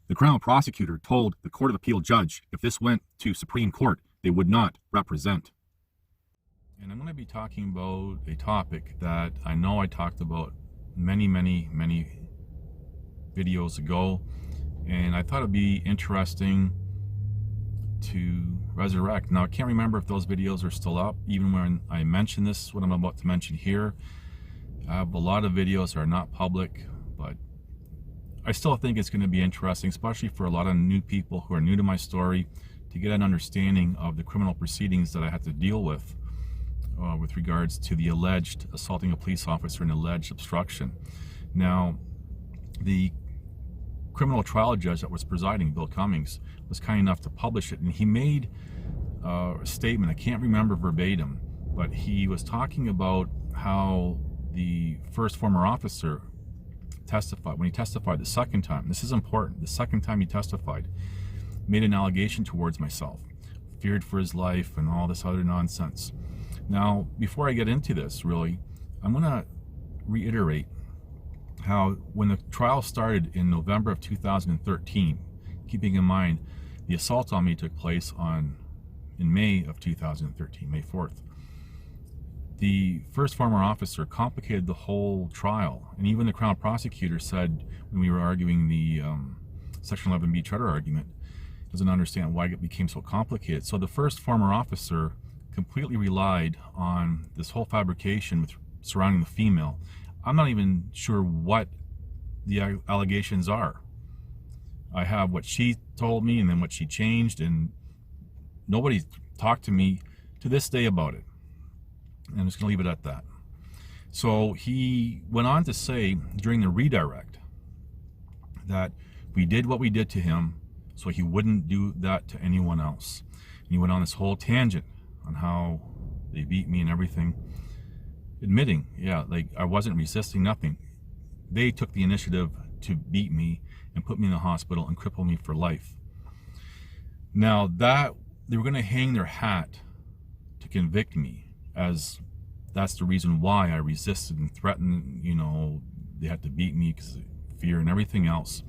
The Crown prosecutor told the Court of Appeal judge if this went to Supreme Court, they would not represent. And I'm going to be talking about a topic that I know I talked about many videos ago, and I thought it'd be interesting to resurrect. Now, I can't remember if those videos are still up, even when I mention this, what I'm about to mention here. I have a lot of videos that are not public, but I still think it's going to be interesting, especially for a lot of new people who are new to my story, to get an understanding of the criminal proceedings that I had to deal with regards to the alleged assaulting a police officer and alleged obstruction. Now, the criminal trial judge that was presiding, Bill Cummings, was kind enough to publish it, and he made a statement, I can't remember verbatim, but he was talking about how the first former officer testified, when he testified the second time, this is important, the second time he testified, made an allegation towards myself, feared for his life and all this other nonsense. Now, before I get into this, really, I'm going to reiterate how when the trial started in November of 2013, keeping in mind the assault on me took place in May of 2013, May 4th. The first former officer complicated the whole trial, and even the Crown prosecutor said when we were arguing the Section 11B charter argument, doesn't understand why it became so complicated. So the first former officer completely relied on this whole fabrication surrounding the female. I'm not even sure what the allegations are. I have what she told me and then what she changed, and nobody talked to me to this day about it. And I'm just going to leave it at that. So he went on to say during the redirect that we did what we did to him so he wouldn't do that to anyone else. And he went on this whole tangent on how they beat me and everything, admitting, yeah, like I wasn't resisting, nothing. They took the initiative to beat me and put me in the hospital and cripple me for life. Now, that they were going to hang their hat to convict me, as that's the reason why I resisted and threatened, you know, they had to beat me because of fear and everything else.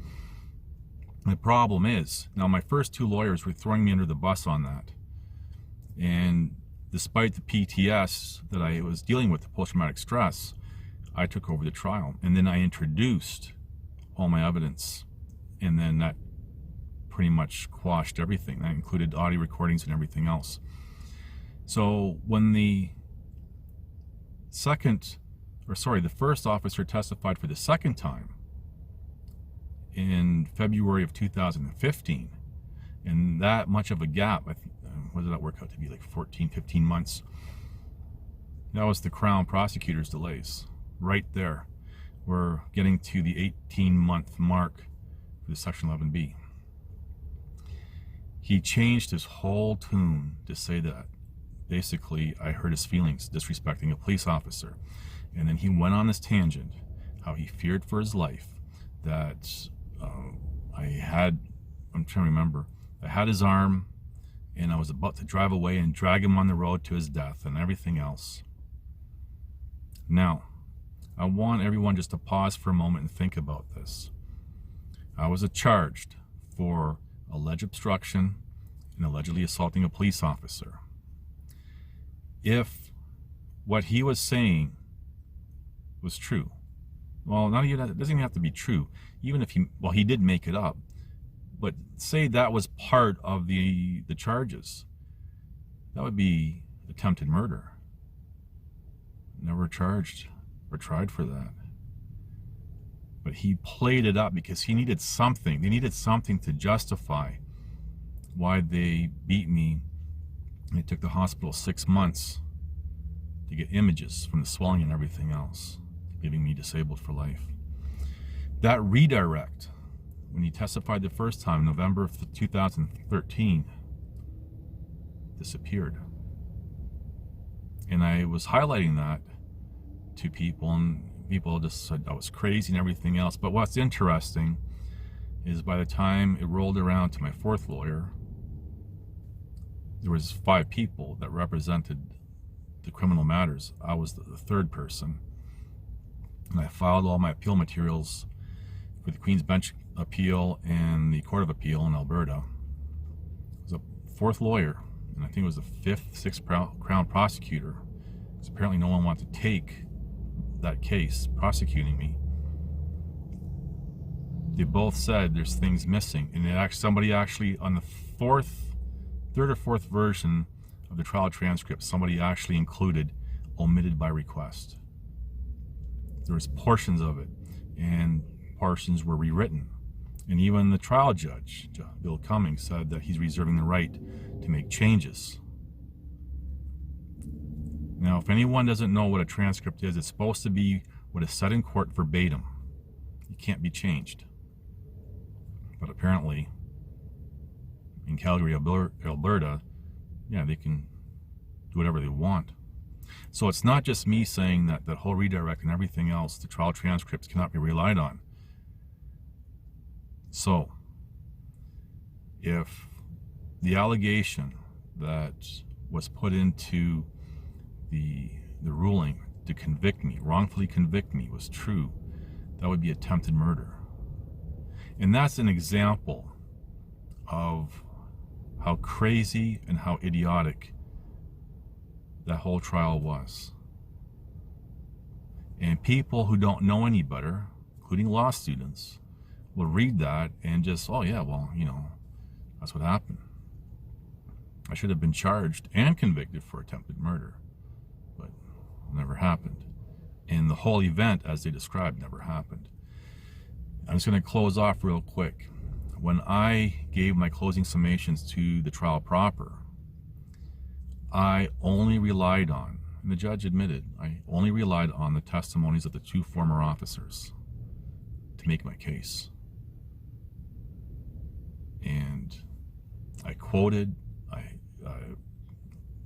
The problem is, now my first two lawyers were throwing me under the bus on that. And despite the PTS that I was dealing with, the post-traumatic stress, I took over the trial. And then I introduced all my evidence. And then that pretty much quashed everything. That included audio recordings and everything else. So when the first officer testified for the second time in February of 2015, and that much of a gap, I think, what did that work out to be, like 14, 15 months? That was the Crown prosecutor's delays. Right there. We're getting to the 18-month mark for the Section 11B. He changed his whole tune to say that basically I hurt his feelings, disrespecting a police officer. And then he went on this tangent, how he feared for his life, that I'm trying to remember, I had his arm, and I was about to drive away and drag him on the road to his death and everything else. Now, I want everyone just to pause for a moment and think about this. I was charged for alleged obstruction and allegedly assaulting a police officer. If what he was saying was true, well, not even, it doesn't even have to be true. Even if he did make it up, but say that was part of the charges, that would be attempted murder. Never charged or tried for that. But he played it up because he needed something. They needed something to justify why they beat me. They took the hospital 6 months to get images from the swelling and everything else, leaving me disabled for life. That redirect, when he testified the first time, November of 2013, disappeared. And I was highlighting that to people, and people just said I was crazy and everything else. But what's interesting is by the time it rolled around to my fourth lawyer, there was 5 people that represented the criminal matters. I was the third person. And I filed all my appeal materials for the Queen's Bench appeal in the Court of Appeal in Alberta. It was a fourth lawyer, and I think it was the fifth, sixth Crown prosecutor. Because apparently no one wanted to take that case prosecuting me. They both said there's things missing, and somebody actually on the third or fourth version of the trial transcript, somebody actually included omitted by request. There was portions of it, and portions were rewritten. And even the trial judge, Bill Cummings, said that he's reserving the right to make changes. Now, if anyone doesn't know what a transcript is, it's supposed to be what is said in court verbatim. It can't be changed. But apparently, in Calgary, Alberta, yeah, they can do whatever they want. So it's not just me saying that that whole redirect and everything else, the trial transcripts cannot be relied on. So, if the allegation that was put into the ruling to convict me, wrongfully convict me, was true, that would be attempted murder. And that's an example of how crazy and how idiotic that whole trial was. And people who don't know any better, including law students, will read that and just, oh yeah, well, you know, that's what happened. I should have been charged and convicted for attempted murder, but it never happened. And the whole event, as they described, never happened. I'm just going to close off real quick. When I gave my closing summations to the trial proper, I only relied on, and the judge admitted, I only relied on the testimonies of the two former officers to make my case. And I quoted, I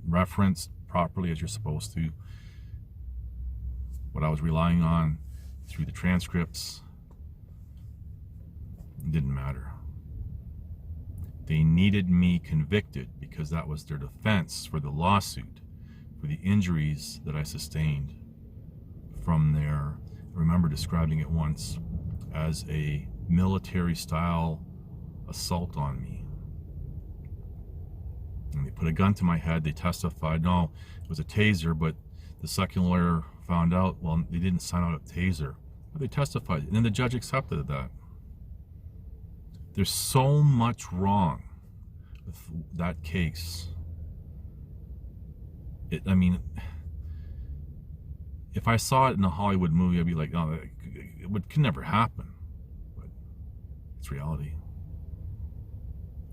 referenced properly, as you're supposed to, what I was relying on through the transcripts. It didn't matter. They needed me convicted because that was their defense for the lawsuit, for the injuries that I sustained from their, I remember describing it once as a military-style assault on me. And they put a gun to my head. They testified, no, it was a taser, but the second lawyer found out, well, they didn't sign out a taser. But they testified, and then the judge accepted that. There's so much wrong with that case. I mean, if I saw it in a Hollywood movie, I'd be like, oh, it could never happen. But it's reality.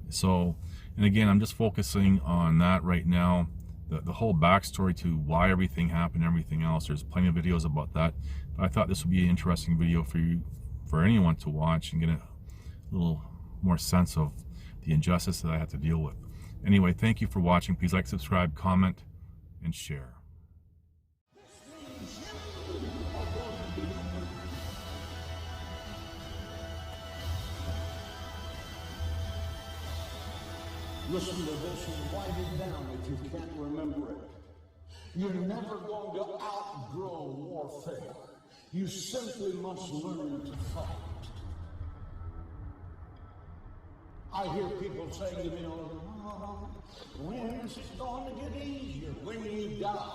So, and again, I'm just focusing on that right now. The whole backstory to why everything happened and everything else. There's plenty of videos about that. But I thought this would be an interesting video for you, for anyone to watch and get a little more sense of the injustice that I had to deal with. Anyway, thank you for watching. Please like, subscribe, comment, and share. Listen to this and write it down if you can't remember it. You're never going to outgrow warfare. You simply must learn to fight. I hear people saying to me, oh, when is it going to get easier? When you die.